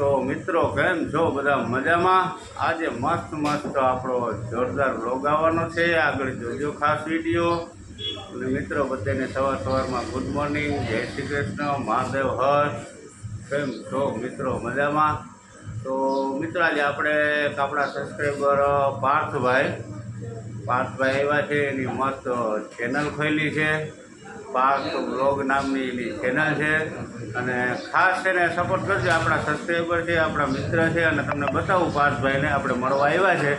તો મિત્રો કેમ છો બધા મજામાં? આજે મસ્ત મસ્ત આપણો જોરદાર વ્લોગ આવવાનો છે, આગળ જોજો ખાસ વિડીયો। અને મિત્રો બધાને સવારમાં ગુડ મોર્નિંગ, જય શ્રી કૃષ્ણ, મહાદેવ હર। કેમ છો મિત્રો મજામાં? તો મિત્રો આજે આપણે આપણા સબસ્ક્રાઈબર પાર્થભાઈ આવ્યા છે, એની મસ્ત ચેનલ ખોલી છે, પાર્થ વ્લોગ નામની એની ચેનલ છે। અને ખાસ એને સપોર્ટ કરજો, આપણા સબસ્ક્રાઈબર છે, આપણા મિત્ર છે। અને તમને બતાવું પાર્થભાઈને આપણે મળવા આવ્યા છે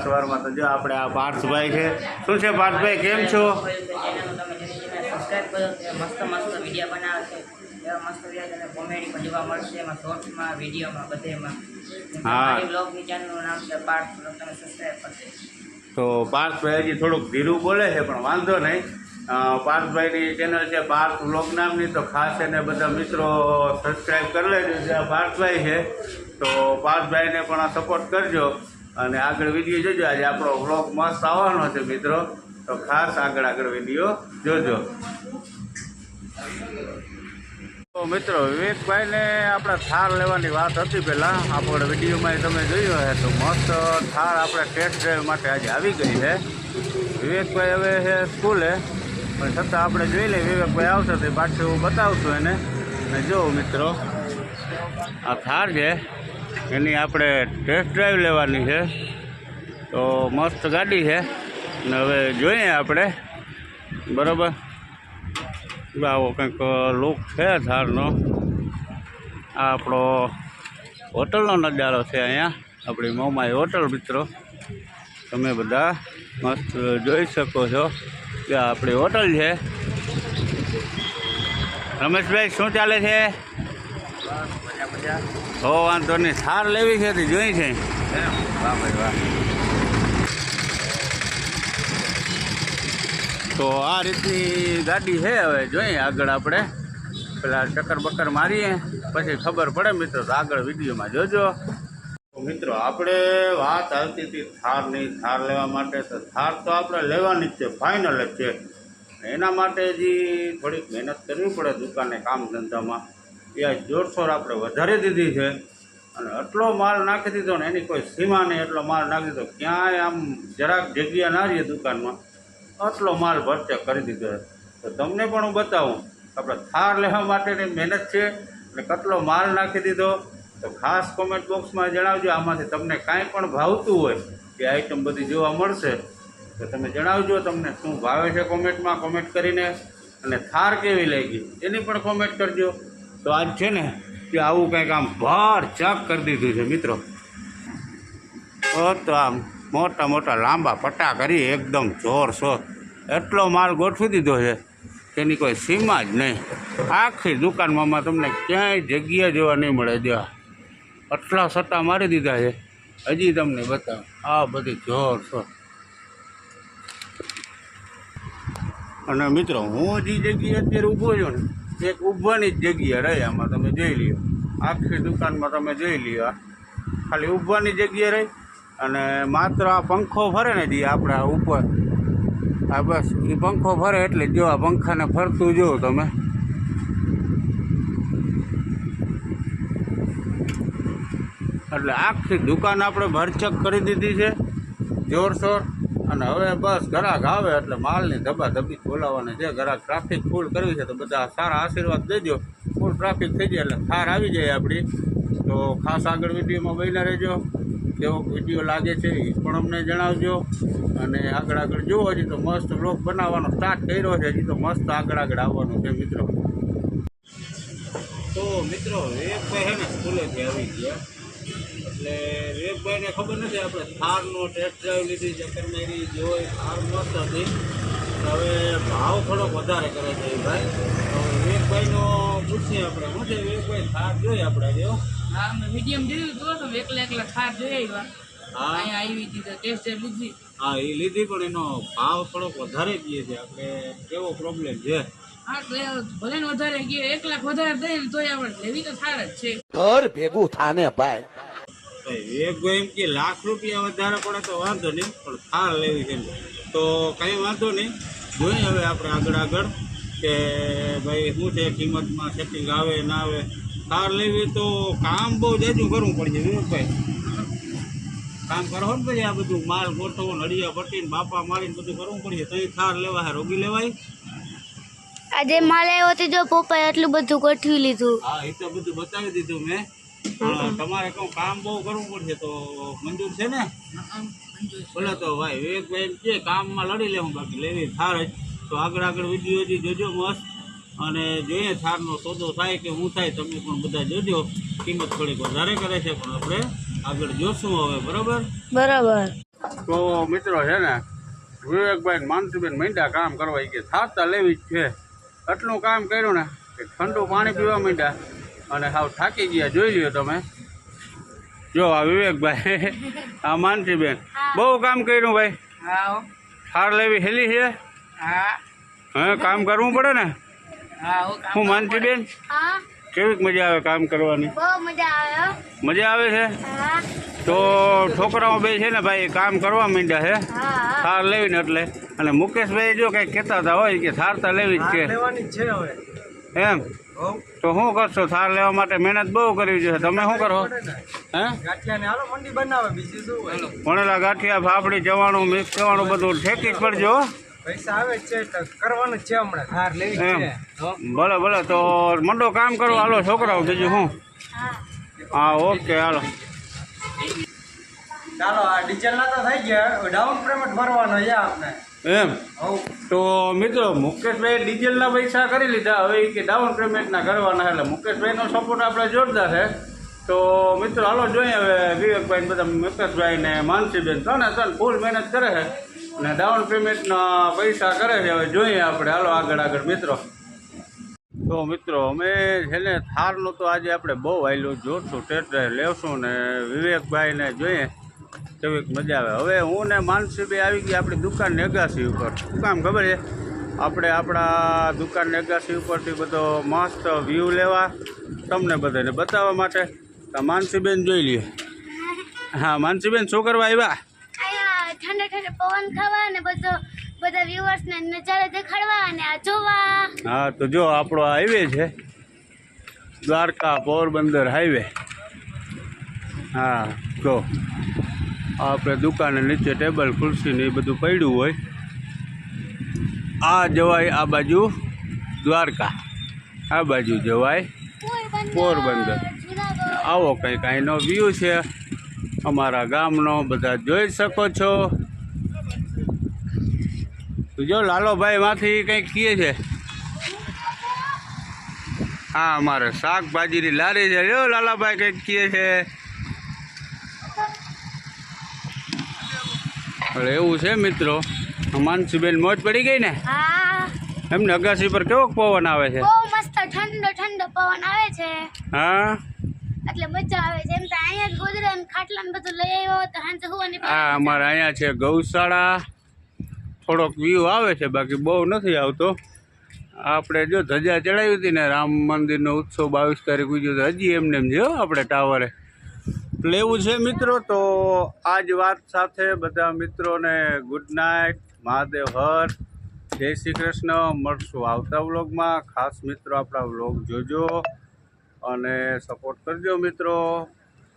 સવારમાં। તો જો આપણે આ પાર્થભાઈ છે। શું છે પાર્થભાઈ, કેમ છો? મસ્ત વિડીયો બનાવે છે, એવા મસ્ત વિડીયો કોમેડી પણ જોવા મળશે, એમાં શોર્ટ્સમાં, વિડીયોમાં, બધેમાં। હા, બ્લોગની ચેનલનું નામ છે પાર્થ વ્લોગ, તમે સબસ્ક્રાઈબ કરજો। તો પાર્થભાઈ હજી થોડુંક ધીરું બોલે છે, પણ વાંધો નહીં। પાર્થભાઈની ચેનલ છે પાર્થ વ્લોગ નામની, તો ખાસ એને બધા મિત્રો સબસ્ક્રાઈબ કરી લેજો। જે પાર્થભાઈ છે તો પાર્થભાઈને પણ સપોર્ટ કરજો અને આગળ વિડીયો જોજો। આજે આપણો વ્લોગ મસ્ત આવવાનો છે મિત્રો, તો ખાસ આગળ વિડીયો જોજો। તો મિત્રો વિવેકભાઈને આપણે થાર લેવાની વાત હતી પહેલાં, આપણે વિડીયોમાં તમે જોયું હશે તો મસ્ત થાર આપણે ટેસ્ટ ડ્રાઈવ માટે આજે આવી ગઈ છે। વિવેકભાઈ હવે છે સ્કૂલે, પણ છતાં આપણે જોઈ લઈએ, વિવેકભાઈ આવશે તો પાછું હું બતાવશું એને। અને જો મિત્રો આ થાર છે એની આપણે ટેસ્ટ ડ્રાઈવ લેવાની છે, તો મસ્ત ગાડી છે। અને હવે જોઈએ આપણે, બરાબર, આવો કંઈક લુક છે થારનો। આ આપણો હોટલનો નજારો છે, અહીંયા આપણી મોમાઈ હોટલ મિત્રો, તમે બધા મસ્ત જોઈ શકો છો કે આપણી હોટલ છે। રમેશભાઈ શું ચાલે છે? હો વાંધો નહીં, થાર લેવી છે તે જોઈ છે। વાહ ભાઈ વાહ। તો આ રીતની ગાડી છે, હવે જોઈએ આગળ આપણે પેલા ચક્કર મારીએ પછી ખબર પડે મિત્રો, તો આગળ વિડીયોમાં જોજો। તો મિત્રો આપણે વાત આવતી હતી થારની, થાર લેવા માટે। તો થાર તો આપણે લેવાની જ છે, ફાઇનલ જ છે। એના માટે હજી થોડીક મહેનત કરવી પડે દુકાને, કામ ધંધામાં એ જોરશોર આપણે વધારી દીધી છે। અને આટલો માલ નાખી દીધો ને, એની કોઈ સીમા નહીં, એટલો માલ નાખી દીધો, ક્યાંય આમ જરાક જગ્યા ના રહીએ દુકાનમાં, આટલો માલ ભરચક કરી દીધો છે। તો તમને પણ હું બતાવું આપણે થાર લેવા માટેની મહેનત છે અને કેટલો માલ નાખી દીધો। તો ખાસ કોમેન્ટ બોક્સમાં જણાવજો, આમાંથી તમને કાંઈ પણ ભાવતું હોય કે આઈટમ બધી જોવા મળશે તો તમે જણાવજો, તમને શું ભાવે છે કોમેન્ટમાં, કોમેન્ટ કરીને। અને થાર કેવી લાગી એની પણ કોમેન્ટ કરજો। તો આજ છે ને કે આવું કંઈક આમ ભરચક કરી દીધું છે મિત્રો, તો આમ મોટા લાંબા પટ્ટા કરી એકદમ જોરશોર એટલો માલ ગોઠવી દીધો છે કે એની કોઈ સીમા જ નહીં। આખી દુકાનમાં તમને ક્યાંય જગ્યા જોવા નહીં મળે, જો આટલા સટ્ટા મારી દીધા છે। હજી તમને બતાવું આ બધી જોરશોર। અને મિત્રો હું જે જગ્યાએ અત્યારે ઊભો છું ને, એક ઊભવાની જ જગ્યા રહી, આમાં તમે જોઈ લ્યો, આખી દુકાનમાં તમે જોઈ લ્યો, ખાલી ઊભવાની જગ્યા રહી। અને માત્ર આ પંખો ફરે ને જે આપણા ઉપર, આ બસ એ પંખો ફરે એટલે જો આ પંખાને ફરતું જુઓ તમે, એટલે આખી દુકાન આપણે ભરચક કરી દીધી છે જોરશોર। અને હવે બસ ગ્રાહક આવે એટલે માલની ધબાધબી બોલાવવાની છે, ગ્રાહક ટ્રાફિક ફૂલ કરવી છે, તો બધા સારા આશીર્વાદ દેજો, ફૂલ ટ્રાફિક થઈ જાય એટલે થાર આવી જાય આપણી। તો ખાસ આગળ વિડીયોમાં બન્યા રહેજો, કેવો વિડીયો લાગે છે એ પણ અમને જણાવજો। અને આગળ જુઓ, હજી તો મસ્ત બ્લોગ બનાવવાનો સ્ટાર્ટ કર્યો છે, હજી તો મસ્ત આગળ આવવાનું છે મિત્રો। તો મિત્રો વિવેકભાઈ છે ને સ્કૂલેથી આવી ગયા, એટલે વિવેકભાઈને ખબર નથી આપણે થારનો ટેસ્ટ ડ્રાઈવ લીધી, ચક્કર મેરી જોઈ, થાર મસ્ત હતી। હવે ભાવ થોડોક વધારે કરે છે એ ભાઈ, તો વિવેકભાઈનો પૂછીએ આપણે, શું છે વિવેકભાઈ, થાર જોઈએ આપણે જો? હા, મેં મીડિયમ જોયું તો તમે એકલા થાર જોઈ આવ્યા? હા, અહીંયા આવી હતી તો ટેસ્ટ લીધી? હા એ લીધી, પણ એનો ભાવ થોડોક વધારે દઈએ છે આપણે, કેવો પ્રોબ્લેમ છે? હા, ભલે ને વધારે ગયો, 1 લાખ વધારે દઈએ ને તોય આપણે લેવી તો થાર જ છે। ઘર ભેગું થાને ભાઈ, વિવેકભાઈ એમ કે લાખ રૂપિયા વધારે પડે તો વાંધો નહીં, પણ થાર લેવી છે તો કંઈ વાંધો નહીં। જોઈએ હવે આપણે આગળ કે ભાઈ શું છે, કિંમતમાં સેટિંગ આવે ના આવે। થાર લેવી તો કામ બહુ જાજુ કરવું પડશે વિવેકભાઈ. કામ કરો ને પછી આ બધું માલ ગોઠવો નડિયા પટ્ટીને બાપા મારીને બધું કરવું પડશે તો થાર લેવા હે રોગી લેવાય. આજે માલ આવ્યો હતો જો પપ્પાએ એટલું બધું ગોઠવી લીધું. હા એ તો બધું બતાવી દીધું મેં. પણ તમારે કહું કામ બહુ કરવું પડશે તો મંજૂર છે ને? ભલે તો ભાઈ વિવેકભાઈ એમ કે કામમાં લડી લેવું બાકી લેવી થાર જ. તો આગળ વિડીયો હજી જોજો મસ્ત અને જોઈએ થારનો સોદો થાય કે હું થાય તમે પણ બધા જોજો. કિંમત થોડીક વધારે કરે છે પણ આપણે આગળ જોશું હવે. બરાબર. તો મિત્રો છે ને વિવેકભાઈ માનસીબેન માંડ્યા કામ કરવા કે થારતા લેવી જ છે. આટલું કામ કર્યું ને કે ઠંડુ પાણી પીવા માંડ્યા અને હાવ થાકી ગયા. જોઈ લ્યો તમે. જો આ વિવેકભાઈ આ માનસીબેન બહુ કામ કર્યું ભાઈ. હા થાર લેવી હેલી છે. હા હા કામ કરવું પડે ને. હા હું માનસીબેન હા કેવી મજા આવે કામ કરવાની? બહુ મજા આવે હો. મજા આવે છે. હા તો છોકરાઓ બે છે ને ભાઈ કામ કરવા માંડ્યા છે હા થાર લેવીને એટલે. અને મુકેશભાઈ જો કંઈક કહેતા હતા હોય કે થાર તો લેવી જ છે એમ. તો શું કરશો? થાર લેવા માટે મહેનત બહુ કરવી જોઈએ. તમે શું કરો? હે ભણેલા ગાંઠિયા ફાફડી ચવાણું મિક્સ ચવાણું બધું ઠેકી જ પડજો. પૈસા આવે છે તો કરવાનું જ છે હમણાં થાર લેવી એમ છે. ભલે તો મંડો કામ કરો. હાલો છોકરાઓ બીજું શું? હા ઓકે હાલો. ચાલો આ ડીઝલ ના તો થઈ ગયા ડાઉન પેમેન્ટ ભરવાનો છે આપણે. એમ હવ તો મિત્રો મુકેશભાઈ ડીઝલના પૈસા કરી લીધા. હવે એ કે ડાઉન પેમેન્ટના કરવાના. એટલે મુકેશભાઈનો સપોર્ટ આપણે જોરદાર છે. તો મિત્રો હાલો જોઈએ હવે વિવેકભાઈ બધા મુકેશભાઈ ને માનસીબેન ત્રણે ફૂલ મહેનત કરે છે અને ડાઉન પેમેન્ટના પૈસા કરે છે. હવે જોઈએ આપણે હાલો આગળ મિત્રો. તો મિત્રો અમે છે ને થારનું તો આજે આપણે બહુ આવેલું જોશું ટેસ્ટ ડ્રાઈવ લેવશું ને વિવેકભાઈને જોઈએ કેવીક મજા આવે. હવે હું ને માનસીભાઈ આવી ગયા આપણી દુકાનની અગાસી ઉપર. શું કામ ખબર છે? આપણે આપણા દુકાનની અગાસી ઉપરથી બધો મસ્ત વ્યૂ લેવા તમને બધાને બતાવવા માટે. તો માનસીબેન જોઈ લઈએ. હા માનસીબેન શું કરવા આવ્યા? અહીંયા ઠંડા પવન ખાવા અને બધા વ્યુઅર્સને નજારા દેખાડવા અને આ જોવા. હા તો જો આપણો હાઈવે છે દ્વારકા પોરબંદર હાઈવે. હા જો આપણે દુકાને નીચે ટેબલ ખુરશી ને એ બધું પડ્યું હોય. આ જવાય આ બાજુ દ્વારકા, આ બાજુ જવાય પોરબંદર. આવો કંઈક અહીંનો વ્યૂ છે અમારા ગામનો. બધા જોઈ શકો છો. જો લાલોભાઈ માંથી કંઈક કહે છે. હા અમારે શાકભાજીની લારી છે. જો લાલાભાઈ કંઈક કહે છે. એવું છે મિત્રો. માનસીબેન મોજ પડી ગઈ ને? હા એમને અગાસી પર કેવો પવન આવે છે? બહુ મસ્ત ઠંડો પવન આવે છે. હા એટલે મજા આવે છે. એમ તો અહીંયા જ ગોદડા ને ખાટલા ને બધું લઈ આવ્યો તો હાંજે હોવાની. હા અમારે અહીંયા છે ગૌશાળા. થોડોક વ્યૂ આવે છે બાકી બહુ નથી આવતો. આપણે જો ધજા ચડાવી હતી ને રામ મંદિરનો ઉત્સવ 22 તારીખ ઉજવ્યો તો હજી એમને એમ છે આપણે ટાવરે લેવું છે મિત્રો. તો આ જ વાત સાથે બધા મિત્રોને ગુડ નાઇટ, મહાદેવ હર, જય શ્રી કૃષ્ણ. મળશું આવતા વ્લોગમાં. ખાસ મિત્રો આપણા વ્લોગ જોજો અને સપોર્ટ કરજો મિત્રો.